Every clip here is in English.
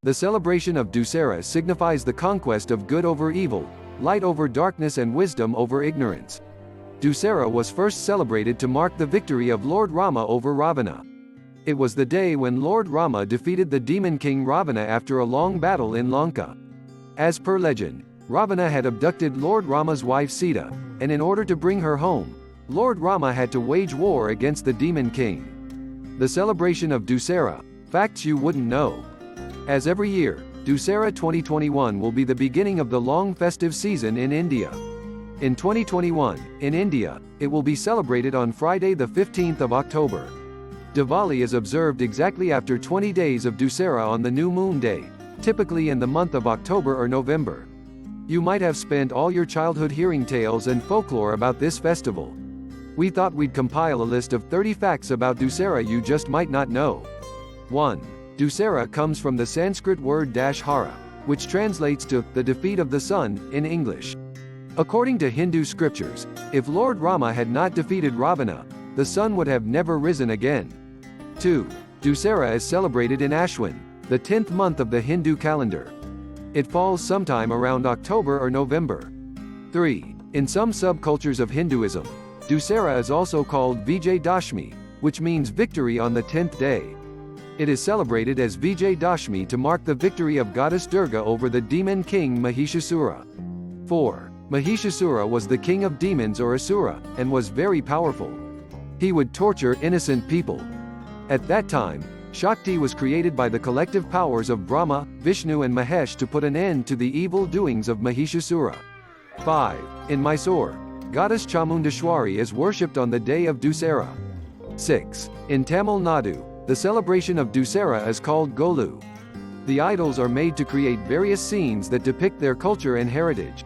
The celebration of Dussehra signifies the conquest of good over evil, light over darkness and wisdom over ignorance. Dussehra was first celebrated to mark the victory of Lord Rama over Ravana. It was the day when Lord Rama defeated the Demon King Ravana after a long battle in Lanka. As per legend, Ravana had abducted Lord Rama's wife Sita, and in order to bring her home, Lord Rama had to wage war against the Demon King. The celebration of Dussehra, facts you wouldn't know. As every year, Dussehra 2021 will be the beginning of the long festive season in India. In 2021, in India, it will be celebrated on Friday the 15th of October. Diwali is observed exactly after 20 days of Dussehra on the new moon day, typically in the month of October or November. You might have spent all your childhood hearing tales and folklore about this festival. We thought we'd compile a list of 30 facts about Dussehra you just might not know. 1. Dussehra comes from the Sanskrit word Dussehra, which translates to the defeat of the sun in English. According to Hindu scriptures, if Lord Rama had not defeated Ravana, the sun would have never risen again. 2. Dussehra is celebrated in Ashwin, the 10th month of the Hindu calendar. It falls sometime around October or November. 3. In some subcultures of Hinduism, Dussehra is also called Vijaya Dashami, which means victory on the 10th day. It is celebrated as Vijaya Dashami to mark the victory of goddess Durga over the demon king Mahishasura. 4. Mahishasura was the king of demons or asura, and was very powerful. He would torture innocent people. At that time, Shakti was created by the collective powers of Brahma, Vishnu and Mahesh to put an end to the evil doings of Mahishasura. 5. In Mysore, goddess Chamundeshwari is worshipped on the day of Dussehra. 6. In Tamil Nadu, the celebration of Dussehra is called Golu. The idols are made to create various scenes that depict their culture and heritage.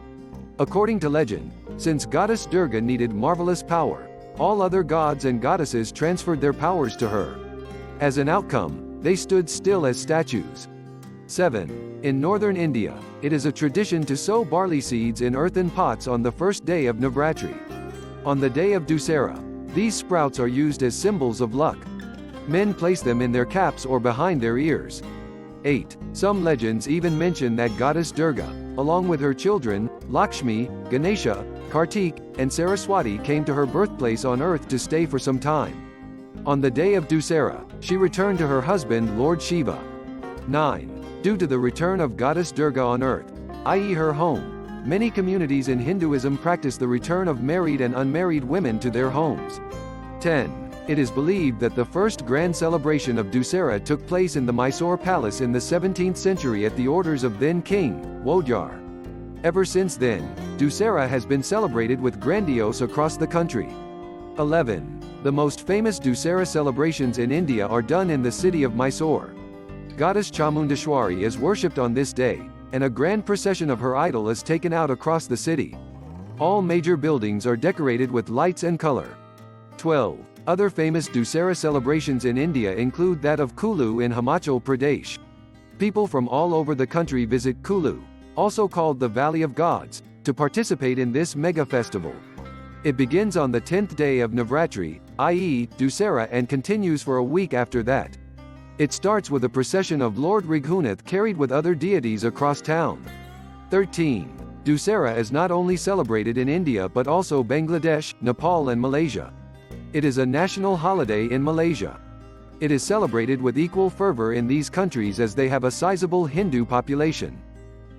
According to legend, since goddess Durga needed marvelous power, all other gods and goddesses transferred their powers to her. As an outcome, they stood still as statues. 7. In northern India, it is a tradition to sow barley seeds in earthen pots on the first day of Navratri. On the day of Dussehra, these sprouts are used as symbols of luck. Men place them in their caps or behind their ears. 8. Some legends even mention that goddess Durga, along with her children, Lakshmi, Ganesha, Kartik, and Saraswati came to her birthplace on earth to stay for some time. On the day of Dussehra, she returned to her husband Lord Shiva. 9. Due to the return of goddess Durga on earth, i.e. her home, many communities in Hinduism practice the return of married and unmarried women to their homes. 10. It is believed that the first grand celebration of Dussehra took place in the Mysore palace in the 17th century at the orders of then King Wodyar. Ever since then, Dussehra has been celebrated with grandiose across the country. 11. The most famous Dussehra celebrations in India are done in the city of Mysore. Goddess Chamundeshwari is worshipped on this day, and a grand procession of her idol is taken out across the city. All major buildings are decorated with lights and color. 12. Other famous Dussehra celebrations in India include that of Kulu in Himachal Pradesh. People from all over the country visit Kulu, also called the Valley of Gods, to participate in this mega festival. It begins on the 10th day of Navratri, i.e., Dussehra, and continues for a week after that. It starts with a procession of Lord Raghunath carried with other deities across town. 13. Dussehra is not only celebrated in India but also Bangladesh, Nepal and Malaysia. It is a national holiday in Malaysia. It is celebrated with equal fervor in these countries as they have a sizable Hindu population.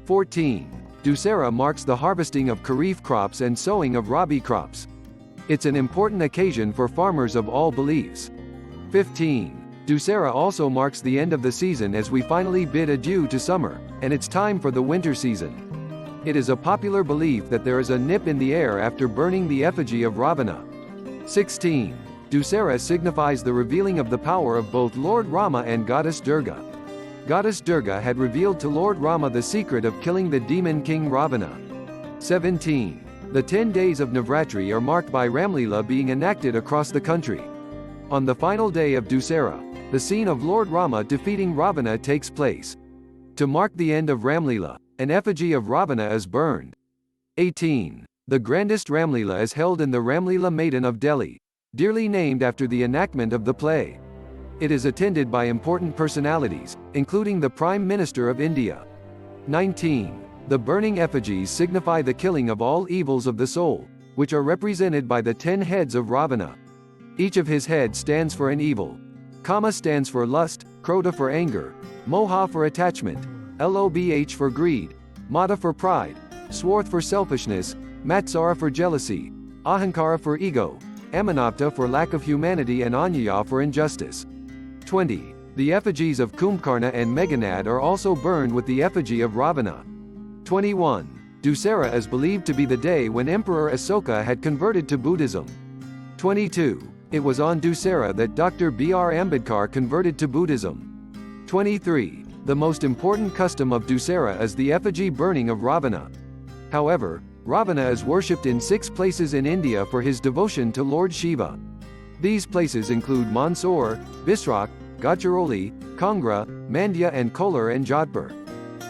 14. Dussehra marks the harvesting of Kharif crops and sowing of Rabi crops. It's an important occasion for farmers of all beliefs. 15. Dussehra also marks the end of the season as we finally bid adieu to summer, and it's time for the winter season. It is a popular belief that there is a nip in the air after burning the effigy of Ravana. 16. Dussehra signifies the revealing of the power of both Lord Rama and Goddess Durga. Goddess Durga had revealed to Lord Rama the secret of killing the demon king Ravana. 17. The 10 days of Navratri are marked by Ramlila being enacted across the country. On the final day of Dussehra, the scene of Lord Rama defeating Ravana takes place. To mark the end of Ramlila, an effigy of Ravana is burned. 18. The grandest Ramlila is held in the Ramlila Maidan of Delhi, dearly named after the enactment of the play. It is attended by important personalities, including the Prime Minister of India. 19. The burning effigies signify the killing of all evils of the soul, which are represented by the 10 heads of Ravana. Each of his heads stands for an evil. Kama stands for lust, Krodha for anger, Moha for attachment, Lobh for greed, Mada for pride, Swarth for selfishness, Matsara for jealousy, Ahankara for ego, Amanapta for lack of humanity, and Anyaya for injustice. 20. The effigies of Kumbhkarna and Meghanad are also burned with the effigy of Ravana. 21. Dussehra is believed to be the day when Emperor Asoka had converted to Buddhism. 22. It was on Dussehra that Dr. B.R. Ambedkar converted to Buddhism. 23. The most important custom of Dussehra is the effigy burning of Ravana. However, Ravana is worshipped in 6 places in India for his devotion to Lord Shiva. These places include Mysore, Bisrak, Gadchiroli, Kangra, Mandya, and Kolar and Jodhpur.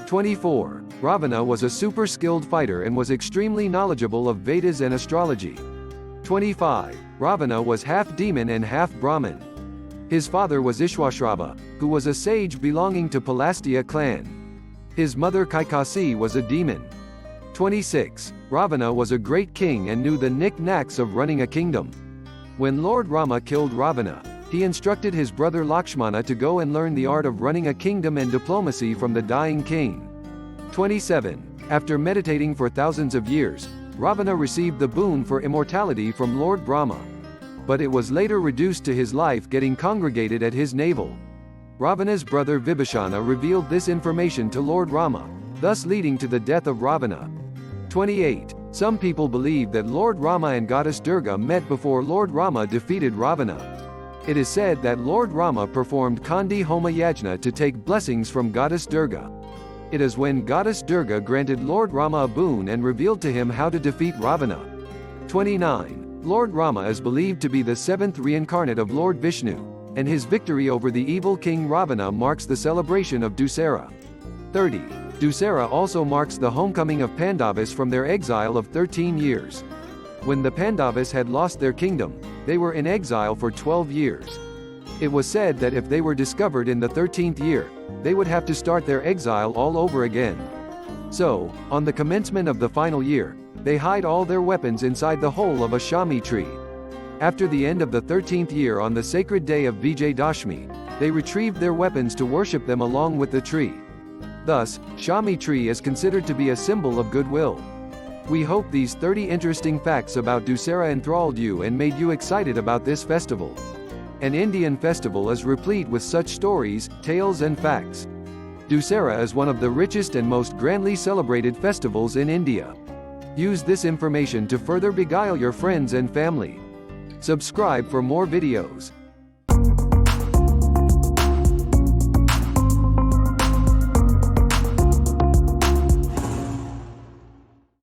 24. Ravana was a super skilled fighter and was extremely knowledgeable of Vedas and astrology. 25. Ravana was half demon and half Brahmin. His father was Ishwashrava, who was a sage belonging to Palastya clan. His mother Kaikasi was a demon. 26. Ravana was a great king and knew the knick-knacks of running a kingdom. When Lord Rama killed Ravana, he instructed his brother Lakshmana to go and learn the art of running a kingdom and diplomacy from the dying king. 27. After meditating for thousands of years, Ravana received the boon for immortality from Lord Rama. But it was later reduced to his life getting congregated at his navel. Ravana's brother Vibhishana revealed this information to Lord Rama, thus leading to the death of Ravana. 28. Some people believe that Lord Rama and goddess Durga met before Lord Rama defeated Ravana. It is said that Lord Rama performed Kandi Homa Yajna to take blessings from goddess Durga. It is when goddess Durga granted Lord Rama a boon and revealed to him how to defeat Ravana. 29. Lord Rama is believed to be the 7th reincarnate of Lord Vishnu, and his victory over the evil king Ravana marks the celebration of Dussehra. 30. Dussehra also marks the homecoming of Pandavas from their exile of 13 years. When the Pandavas had lost their kingdom, they were in exile for 12 years. It was said that if they were discovered in the 13th year, they would have to start their exile all over again. So, on the commencement of the final year, they hide all their weapons inside the hole of a shami tree. After the end of the 13th year on the sacred day of Vijaya Dashami, they retrieved their weapons to worship them along with the tree. Thus, shami tree is considered to be a symbol of goodwill. We hope these 30 interesting facts about Dussehra enthralled you and made you excited about this festival. An Indian festival is replete with such stories, tales and facts. Dussehra is one of the richest and most grandly celebrated festivals in India. Use this information to further beguile your friends and family. Subscribe for more videos.